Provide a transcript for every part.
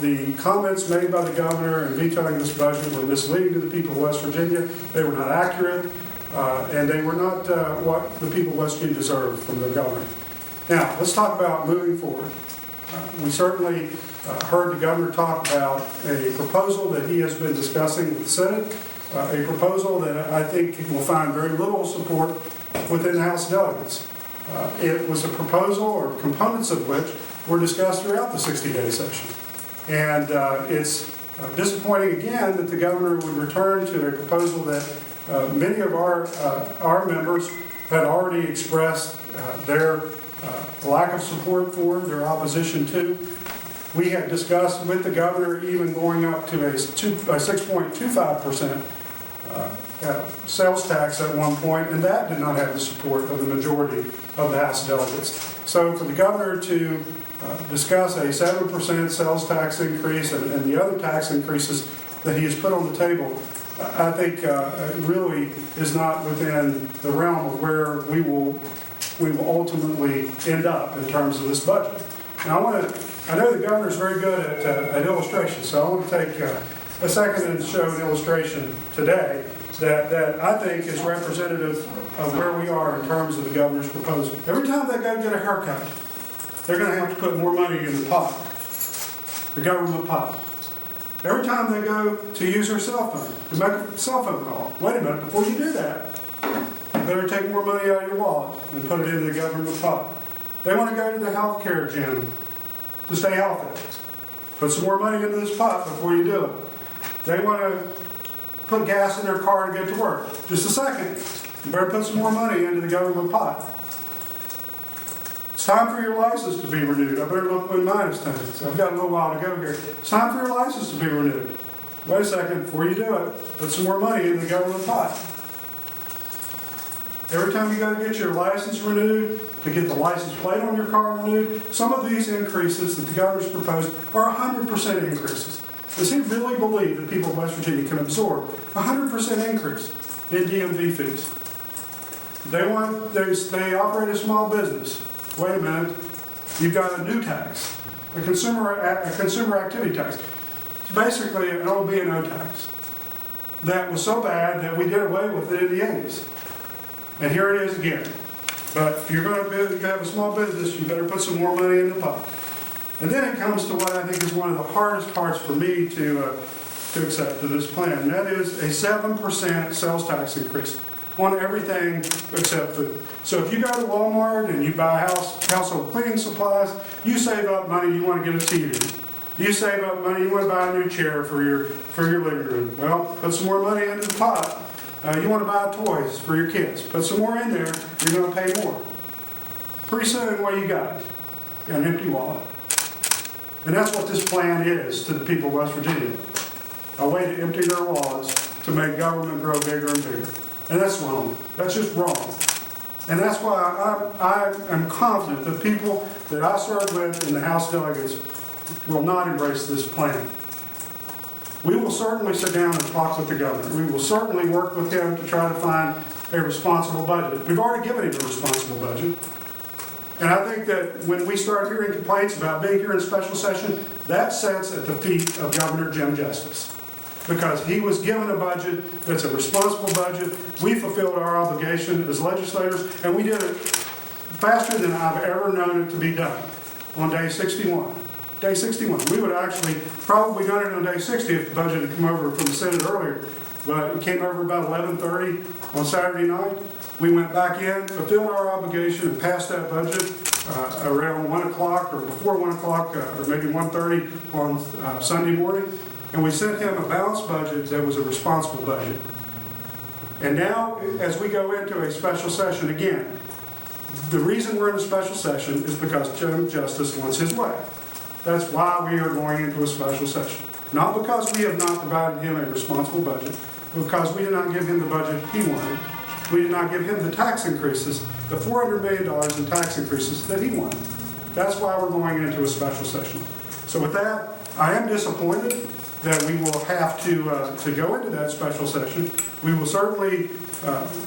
the comments made by the governor in vetoing this budget were misleading to the people of West Virginia. They were not accurate, and they were not what the people of West Virginia deserve from the governor. Now, let's talk about moving forward. We certainly heard the governor talk about a proposal that he has been discussing with the Senate, a proposal that I think will find very little support within the House of Delegates. It was a proposal, or components of which were discussed throughout the 60-day session. And it's disappointing again that the governor would return to a proposal that many of our members had already expressed their lack of support for, their opposition to. We had discussed with the governor even going up to a 6.25% sales tax at one point, and that did not have the support of the majority of the House of Delegates. So for the governor to discuss a 7% sales tax increase and the other tax increases that he has put on the table, I think really is not within the realm of where we will ultimately end up in terms of this budget. Now I know the governor is very good at illustration, so I want to take a second and show an illustration today that I think is representative of where we are in terms of the governor's proposal. Every time they go get a haircut, they're going to have to put more money in the pot, the government pot. Every time they go to use their cell phone, to make a cell phone call, wait a minute, before you do that, you better take more money out of your wallet and put it into the government pot. They want to go to the health care gym to stay healthy. Put some more money into this pot before you do it. They want to put gas in their car to get to work. Just a second. You better put some more money into the government pot. It's time for your license to be renewed. I better look when mine is time. So I've got a little while to go here. It's time for your license to be renewed. Wait a second. Before you do it, put some more money into the government pot. Every time you go to get your license renewed, to get the license plate on your car renewed, some of these increases that the governor's proposed are 100% increases. Does he really believe that people of West Virginia can absorb 100% increase in DMV fees? They operate a small business. Wait a minute, you've got a new tax, a consumer activity tax. It's basically an old B&O tax that was so bad that we did away with it in the 80s. And here it is again. But if you're going to have a small business, you better put some more money in the pot. And then it comes to what I think is one of the hardest parts for me to accept to this plan, and that is a 7% sales tax increase on everything except food. So if you go to Walmart and you buy household cleaning supplies, you save up money, you want to get a TV. You save up money, you want to buy a new chair for your living room. Well, put some more money into the pot. You want to buy toys for your kids. Put some more in there, you're going to pay more. Pretty soon, what you got? You got an empty wallet. And that's what this plan is to the people of West Virginia. A way to empty their wallets to make government grow bigger and bigger. And that's wrong. That's just wrong. And that's why I am confident that people that I serve with in the House delegates will not embrace this plan. We will certainly sit down and talk with the governor. We will certainly work with him to try to find a responsible budget. We've already given him a responsible budget. And I think that when we start hearing complaints about being here in special session, that sets at the feet of Governor Jim Justice. Because he was given a budget that's a responsible budget. We fulfilled our obligation as legislators, and we did it faster than I've ever known it to be done on day 61. Day 61. We would actually probably done it on day 60 if the budget had come over from the Senate earlier. But it came over about 11:30 on Saturday night. We went back in, fulfilled our obligation, and passed that budget around 1 o'clock or before 1 o'clock or maybe 1:30 on Sunday morning. And we sent him a balanced budget that was a responsible budget. And now, as we go into a special session again, the reason we're in a special session is because Jim Justice wants his way. That's why we are going into a special session. Not because we have not provided him a responsible budget, but because we did not give him the budget he wanted. We did not give him the tax increases, the $400 million in tax increases that he wanted. That's why we're going into a special session. So with that, I am disappointed that we will have to go into that special session. We will certainly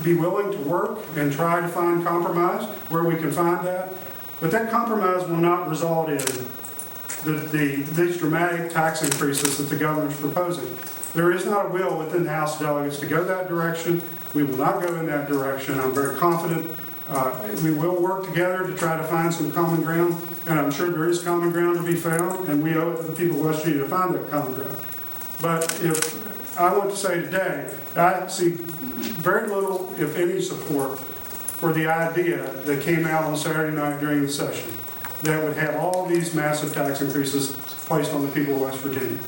be willing to work and try to find compromise where we can find that. But that compromise will not result in these dramatic tax increases that the governor is proposing. There is not a will within the House of Delegates to go that direction. We will not go in that direction. I'm very confident we will work together to try to find some common ground, and I'm sure there is common ground to be found, and we owe it to the people of West Virginia to find that common ground. But if I want to say today, I see very little, if any, support for the idea that came out on Saturday night during the session that would have all these massive tax increases placed on the people of West Virginia.